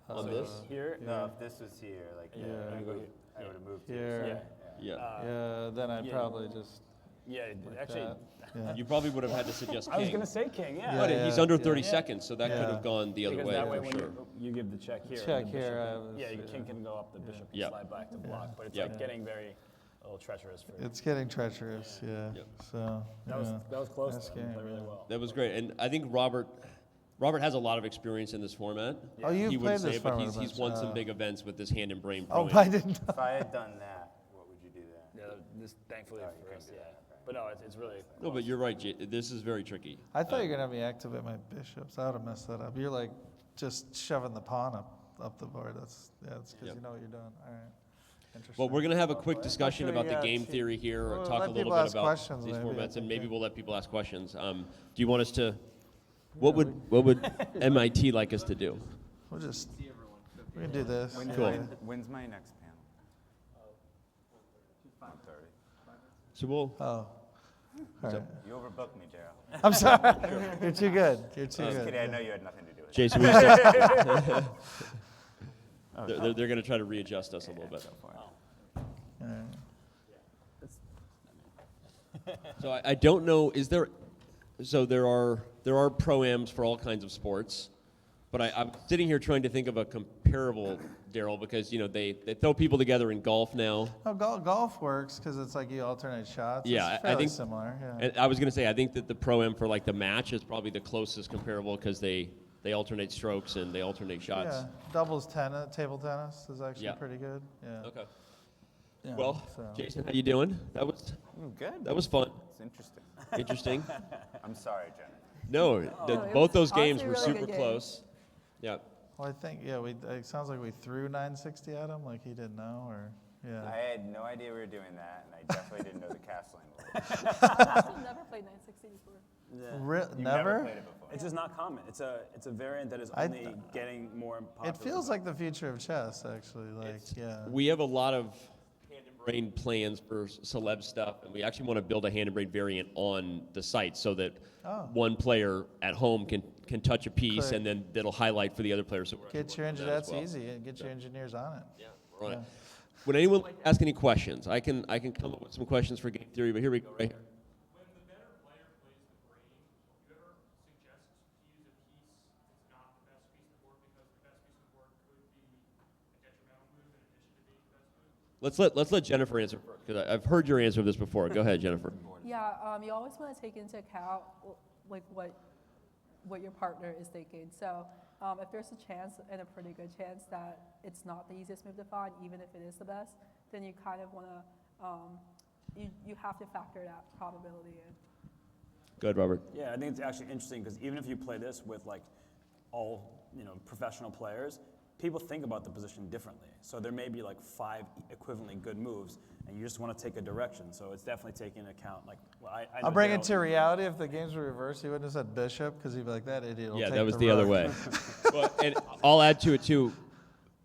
position? on So this. Here, No, if this was here, like, Yeah. I would have moved Here. here. yeah, Yeah. Yeah, then I'd yeah. probably just. yeah. Actually, that. Yeah. You probably would have had to suggest I was king. going to say king. Yeah. But Yeah, he's under yeah. 30 Yeah. seconds, so that could Yeah. have gone the other Because way that way, for when sure. you give the check here, Check the here, bishop I can- was- yeah, your yeah. king can go up, the bishop can Yeah. slide back to block. But it's Yeah. like getting very a little treacherous for you. It's getting treacherous, yeah. Yeah. So, That was yeah. close. Nice though. You game, played really yeah. well. That was great, and I think Robert has a lot of experience in this format. Oh, you've He played wouldn't say this it, but format a he's bunch, won some big events with this hand and brain. Oh, Pro-Am. but I didn't. If I had done that, what would you do then? Yeah, this thankfully Oh, you for couldn't us, do yeah. that, okay. But no, it's really. No, but you're right. This is very tricky. I thought you were gonna have me activate my bishops. I would have messed that up. You're like just shoving the pawn up the board. That's because Yep. you know what you're doing. All right. Interesting. Well, we're going to have a quick discussion Actually, about the yeah, game theory here, Well, talk let a little people bit ask about questions, these maybe, I formats, and think, maybe yeah. we'll let people ask questions. Do you want us to? What would MIT like us to do? We'll just. We can do this. When's, Cool. when's my next panel? 1:30. So we'll. Oh. All right. You overbooked me, Gerald. I'm sorry. You're too good. You're too Just good. kidding, I yeah. know you had nothing to do with it. Jason, we start, they're going to try to readjust us a little bit. All right. So I don't know. Is there? So there are pro-ams for all kinds of sports, but I'm sitting here trying to think of a comparable Daryl, because they throw people together in golf now. Oh, golf works because it's like you alternate shots. Yeah, It's I fairly think similar. Yeah. And I was gonna say, I think that the Pro-Am for like the match is probably the closest comparable because they alternate strokes and they alternate shots. Yeah, doubles tennis, table tennis is actually Yeah. pretty good. Yeah. Okay. Yeah, Well, so. Jason, how you doing? That was Good. that was fun. It's interesting. Interesting. I'm sorry, Jenna. No, it both was those games honestly were a really super good game. close. Yeah. Well, I think it sounds like we threw 960 at him, like he didn't know, or yeah. I had no idea we were doing that, and I definitely didn't know the castling rule. I've never played 960 before. You've Never? played it before. It's just not common. It's a variant that is I- only getting more popular. It feels like the future of chess, actually. Like, yeah. We have a lot of hand and brain plans for celeb stuff, and we actually want to build a hand and brain variant on the site so that one player at home can touch a piece, Click. and then that'll highlight for the other players. So we're Get your working on that as that's well. easy. Get your engineers on it. Yeah, we're on it. Would anyone like to ask any questions? I can come up with some questions for game theory, but here we go right here. When the better player plays the brain, do you ever suggest to use a piece that's not the best piece of the board because the best piece of the board could be a detrimental move in addition to being the best move? Let's let Jennifer answer first because I've heard your answer of this before. Go ahead, Jennifer. Yeah, you always want to take into account like what your partner is thinking. So if there's a chance and a pretty good chance that it's not the easiest move to find, even if it is the best, then you kind of want to you have to factor that probability in. Go ahead, Robert. Yeah, I think it's actually interesting because even if you play this with like all professional players, people think about the position differently. So there may be like 5 equivalently good moves, and you just want to take a direction. So it's definitely taking into account like I I'll know bring it Daryl- to reality. If the games were reversed, he wouldn't have said bishop because he'd be like, that idiot will Yeah, take that was the other rook." way. Well, and I'll add to it too.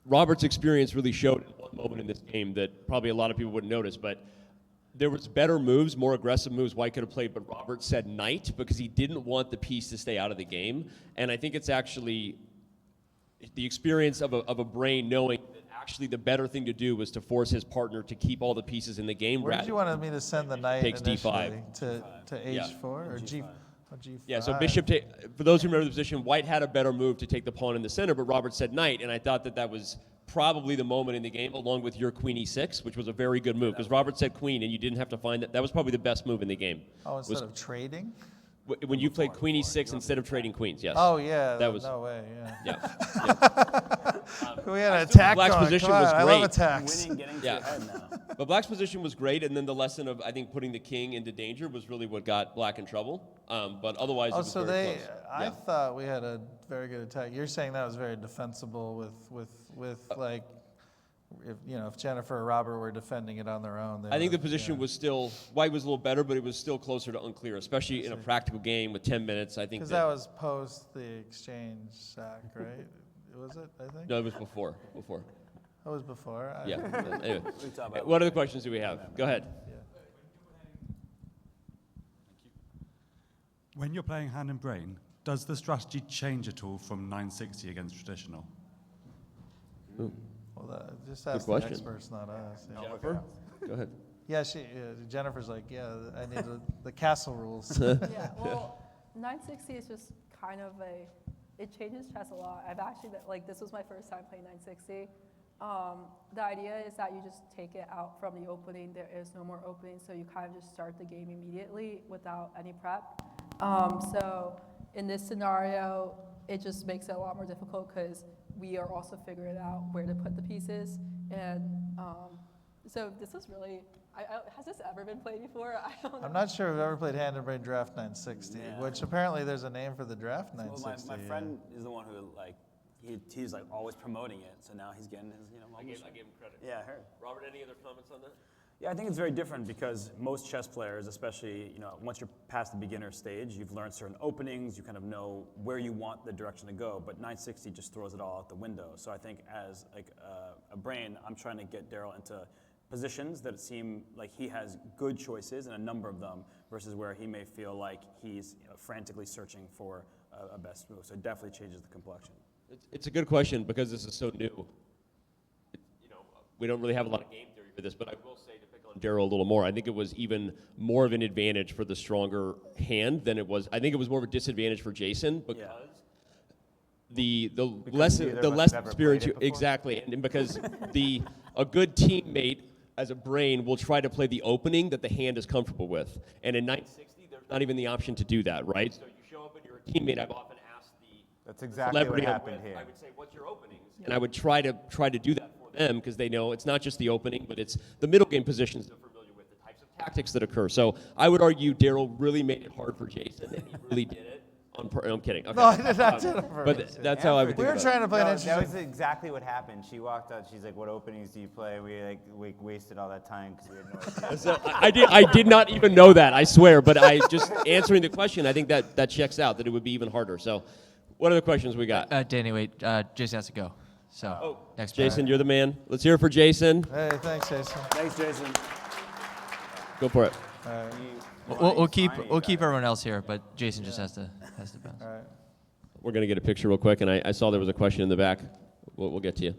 Robert's experience really showed at one moment in this game that probably a lot of people wouldn't notice, but there was better moves, more aggressive moves White could have played, but Robert said knight because he didn't want the piece to stay out of the game. And I think it's actually the experience of a brain knowing that actually the better thing to do was to force his partner to keep all the pieces in the game. Where did you want me to send the knight Takes D5. initially? To H4 or G5? G5. Yeah, so bishop, for those who remember the position, White had a better move to take the pawn in the center, but Robert said knight, and I thought that was probably the moment in the game, along with your queen e6, which was a very good move, because Robert said queen, and you didn't have to find that. That was probably the best move in the game. Oh, was instead of trading? when you played queen e6 instead of trading queens, yes. Oh, yeah. That was- No way, yeah. Yeah. We had an attack Black's going. position Come on, was I love great. attacks. winning getting to Yeah. your head now. But Black's position was great, and then the lesson of, I think, putting the king into danger was really what got Black in trouble. But otherwise, it Oh, was so very close. I Yeah. thought we had a very good attack. You're saying that was very defensible with like, if Jennifer or Robert were defending it on their own. I think the position was still, White was a little better, but it was still closer to unclear, especially in a practical game with 10 minutes. I think Because that was post the exchange sack, right? Was it, I think? No, it was before. That was before. Yeah. Anyway. We talk about What other questions do we have? Go ahead. When you're playing hand and brain, does the strategy change at all from 960 against traditional? Well, just ask the question. experts, not us. Yeah. Jennifer? Go ahead. Yeah, Jennifer's like, yeah, I need the castle rules. Yeah, well, 960 is just kind of it changes chess a lot. I've actually, this was my first time playing 960. The idea is that you just take it out from the opening. There is no more opening, so you kind of just start the game immediately without any prep. So in this scenario, it just makes it a lot more difficult because we are also figuring out where to put the pieces. And so this is really, has this ever been played before? I don't know. I'm not sure I've ever played hand and brain draft 960, Yeah. which apparently there's a name for the draft Well, 960. my friend is the one who he's like always promoting it, so now he's getting his I gave him credit. Yeah, I heard. Robert, any other comments on that? Yeah, I think it's very different because most chess players, especially once you're past the beginner stage, you've learned certain openings, you kind of know where you want the direction to go. But 960 just throws it all out the window. So I think as a brain, I'm trying to get Daryl into positions that seem like he has good choices and a number of them, versus where he may feel like he's frantically searching for a best move. So it definitely changes the complexion. It's a good question because this is so new. We don't really have a lot of game theory for this, but I will say to pick on Daryl a little more, I think it was even more of an advantage for the stronger hand than it was. I think it was more of a disadvantage for Jason because the Because less neither the of us less have ever experience played you it before? exactly, and because a good teammate as a brain will try to play the opening that the hand is comfortable with, and in 960 there's not even the option to do that, right? So you show up and you're a teammate. I've often asked That's exactly what celebrity I'm happened with, here. I would say, "What's your openings?" And I would try to do that for them because they know it's not just the opening, but it's the middle game positions they're familiar with, the types of tactics that occur. So I would argue Daryl really made it hard for Jason, and he really did it. I'm kidding. Okay. No, I did not do it for But that's how I would We think were about trying to play an No, that interesting. was exactly what happened. She walked out. She's like, "What openings do you play?" We wasted all that time because we had no idea. it. So I did not even know that, I swear. But I just answering the question, I think that checks out that it would be even harder. So, what other questions we got? Danny, wait. Jason has to go. So next. Jason, you're the man. Let's hear it for Jason. Hey, thanks, Jason. Thanks, Jason. Go for it. We'll keep everyone else here, but Jason just has to bounce. All right. We're gonna get a picture real quick, and I saw there was a question in the back. We'll get to you.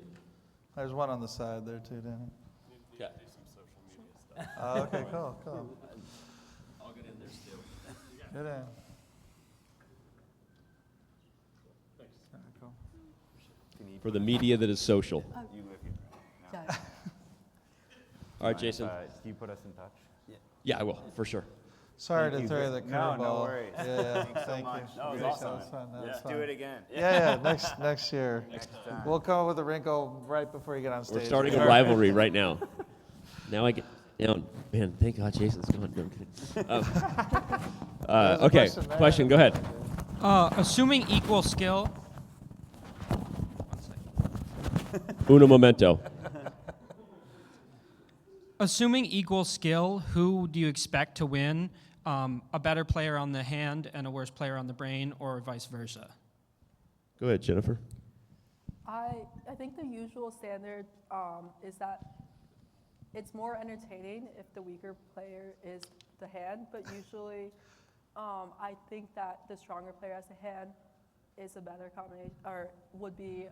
There's one on the side there too, Danny. Yeah. Oh, okay, cool. I'll get in there still. Get in. For the media that is social. You live here, right? Yeah. All right, Jason. Do you put us in touch? Yeah, I will for sure. Sorry Thank to you. throw you the No, curveball. no worries. Yeah, Thanks so thank much. you. That was Yeah, awesome. That was fun. That was Let's fun. do it again. Yeah, next year. Next time. We'll come up with a wrinkle right before you get on stage. We're starting a rivalry right now. Now I get down. Man, thank God Jason's gone. No, I'm kidding. There's a Okay, question there. question. Go ahead. Assuming equal skill. Uno momento. Assuming equal skill, who do you expect to win? A better player on the hand and a worse player on the brain, or vice versa? Go ahead, Jennifer. I think the usual standard is that it's more entertaining if the weaker player is the hand, but usually I think that the stronger player as a hand is a better combination, or would be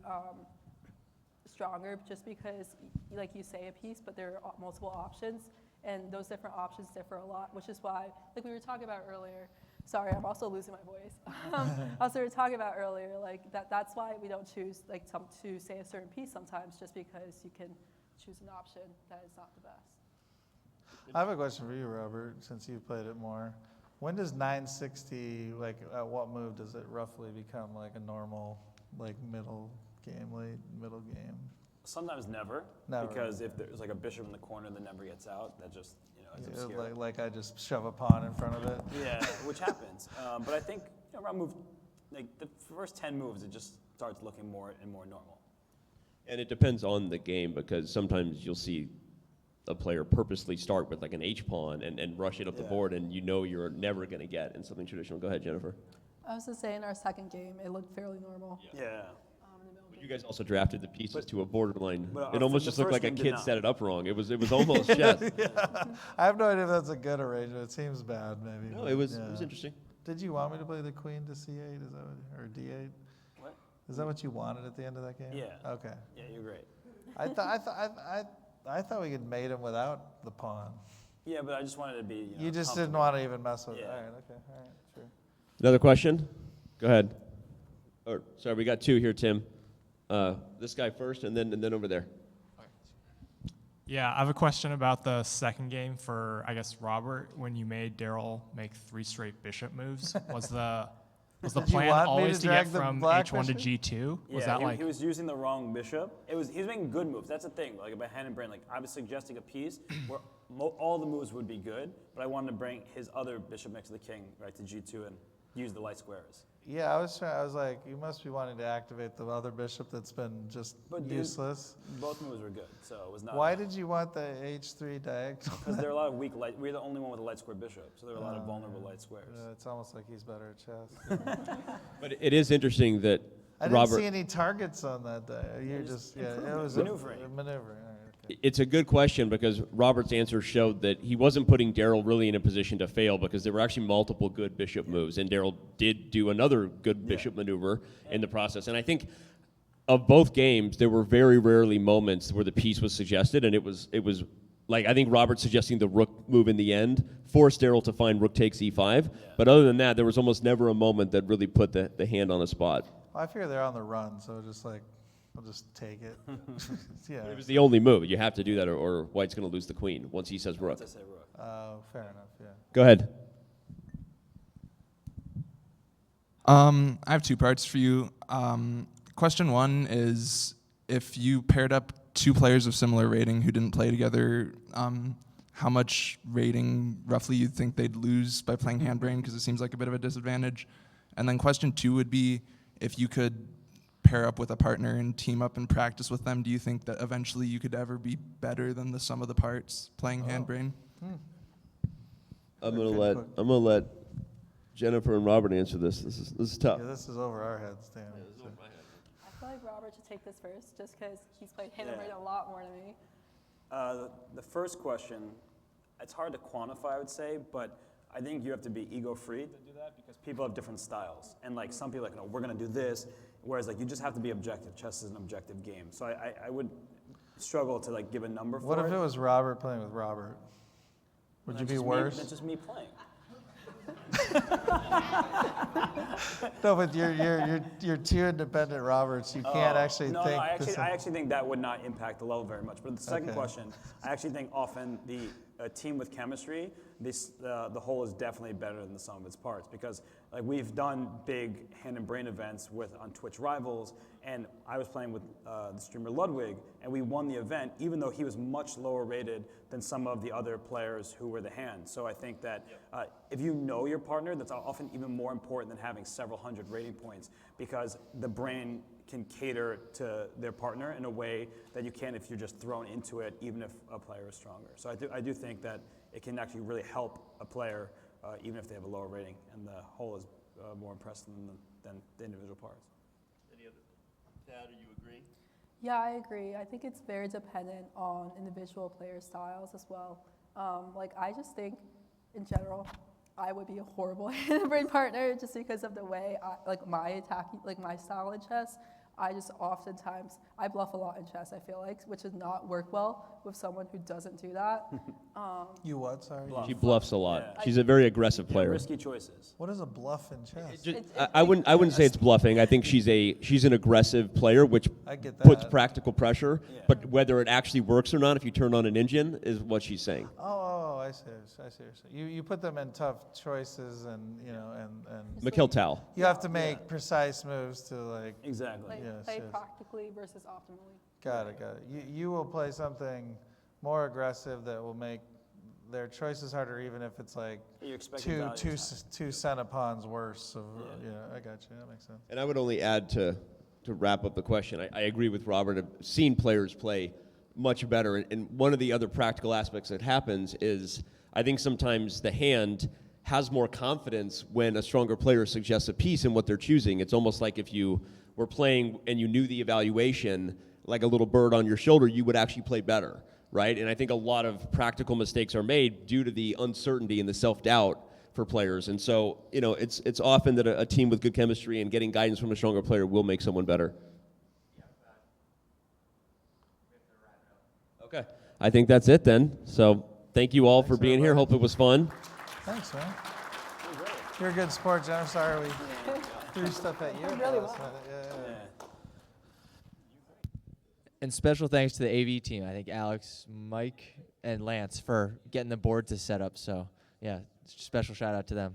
stronger just because, like you say, a piece, but there are multiple options, and those different options differ a lot, which is why, like we were talking about earlier, sorry, I'm also losing my voice. Also, we were talking about earlier, like that's why we don't choose like to say a certain piece sometimes, just because you can choose an option that is not the best. I have a question for you, Robert, since you've played it more. When does 960, like at what move does it roughly become like a normal, like middle game, late middle game? Sometimes never, Never. because if there's like a bishop in the corner that never gets out, that just, it's obscure. Like I just shove a pawn in front of it? Yeah, which happens. But I think around move, like the first 10 moves, it just starts looking more and more normal. And it depends on the game because sometimes you'll see a player purposely start with like an H pawn and rush it up the Yeah. board, and you know you're never going to get in something traditional. Go ahead, Jennifer. I was just saying, our second game, it looked fairly normal. Yeah. In the middle You guys also drafted the pieces to a borderline. But It almost the just looked first like a game did kid not. set it up wrong. It was almost chess. I have no idea if that's a good arrangement. It seems bad, maybe. No, but it was yeah. interesting. Did you want me to play the queen to c8? Is that what, or d8? What? Is that what you wanted at the end of that game? Yeah. Okay. Yeah, you're great. I thought we could mate him without the pawn. Yeah, but I just wanted to be. You just didn't comfortable. want to even mess with it. Yeah. All right. Okay. All right. Sure. Another question? Go ahead. Or sorry, we got two here, Tim. This guy first, and then over there. Yeah, I have a question about the second game for, I guess, Robert. When you made Daryl make 3 straight bishop moves, was the Did you plan want me always to to get drag the from black H1 to bishop? G2? Was Yeah, that he, like he was using the wrong bishop. He was making good moves. That's the thing. Like about hand and brain. Like I was suggesting a piece where all the moves would be good, but I wanted to bring his other bishop next to the king right to G2 and use the light squares. Yeah, I was like, you must be wanting to activate the other bishop that's been just But dude, useless. Both moves were good, so it was not. Why did you want the h3 diagonal? Because there are a lot of weak light. We're the only one with a light square bishop, so there are a lot of vulnerable light squares. It's almost like he's better at chess. But it is interesting that I didn't Robert. see any targets on that day. You just, yeah, it was Maneuvering. Maneuvering. All right, okay. It's a good question because Robert's answer showed that he wasn't putting Daryl really in a position to fail because there were actually multiple good bishop moves, and Daryl did do another good bishop maneuver in the process. And I think of both games, there were very rarely moments where the piece was suggested, and it was like I think Robert suggesting the rook move in the end forced Daryl to find rook takes e5. But other than that, there was almost never a moment that really put the hand on a spot. I figure they're on the run, so just like, I'll just take it. Yeah. It was the only move. You have to do that, or White's going to lose the queen once he says rook. Once I say rook. Fair enough, yeah. Go ahead. I have two parts for you. Question one is, if you paired up two players of similar rating who didn't play together, how much rating roughly you think they'd lose by playing Handbrain, because it seems like a bit of a disadvantage. And then question two would be, if you could pair up with a partner and team up and practice with them, do you think that eventually you could ever be better than the sum of the parts playing Handbrain? I'm gonna let Jennifer and Robert answer this. This is tough. Yeah, this is over our heads, Dan. I feel like Robert should take this first, just because he's played Hand and Brain a lot more than me. The first question, it's hard to quantify, I would say, but I think you have to be ego-free to do that because people have different styles. And like some people are like, no, we're going to do this, whereas like you just have to be objective. Chess is an objective game. So I would struggle to like give a number for it. What if it was Robert playing with Robert? Would you be worse? That's just me playing. No, but you're two independent Roberts. You can't actually no, think. I actually think that would not impact the level very much. But the second question, I actually think often a team with chemistry, the whole is definitely better than the sum of its parts, because like we've done big Hand and Brain events on Twitch Rivals, and I was playing with the streamer Ludwig, and we won the event even though he was much lower rated than some of the other players who were the hand. So I think that if you know your partner, that's often even more important than having several hundred rating points, because the brain can cater to their partner in a way that you can if you're just thrown into it, even if a player is stronger. So I do think that it can actually really help a player even if they have a lower rating, and the whole is more impressive than the individual parts. Any other? Tad, do you agree? Yeah, I agree. I think it's very dependent on individual player styles as well. Like, I just think, in general, I would be a horrible Hand and Brain partner just because of the way my attacking, like my style in chess. I just oftentimes, I bluff a lot in chess, I feel like, which does not work well with someone who doesn't do that. You what? Sorry. She bluffs a lot. Yeah. She's a very aggressive player. Risky choices. What is a bluff in chess? I wouldn't say it's bluffing. I think she's an aggressive player, which I get that. puts practical pressure. But whether it actually works or not, if you turn on an engine, is what she's saying. Oh, I see. You put them in tough choices, and and Mikhail Tal. you have to make precise moves to like. Exactly. Like, Yes, play yes. practically versus optimally. Got it. You will play something more aggressive that will make their choices harder, even if it's like You're expecting value two time. two centipawns worse. I got you. That makes sense. And I would only add to wrap up the question, I agree with Robert. I've seen players play much better. And one of the other practical aspects that happens is I think sometimes the hand has more confidence when a stronger player suggests a piece in what they're choosing. It's almost like if you were playing and you knew the evaluation, like a little bird on your shoulder, you would actually play better, right? And I think a lot of practical mistakes are made due to the uncertainty and the self-doubt for players. And so, it's often that a team with good chemistry and getting guidance from a stronger player will make someone better. Okay, I think that's it then. So thank you all for being here. Hope it was fun. Thanks, man. You're a good sport, Jen. I'm sorry we threw stuff at you. really last well. minute. Yeah. And special thanks to the AV team. I think Alex, Mike, and Lance for getting the board to set up. So, yeah, special shout out to them.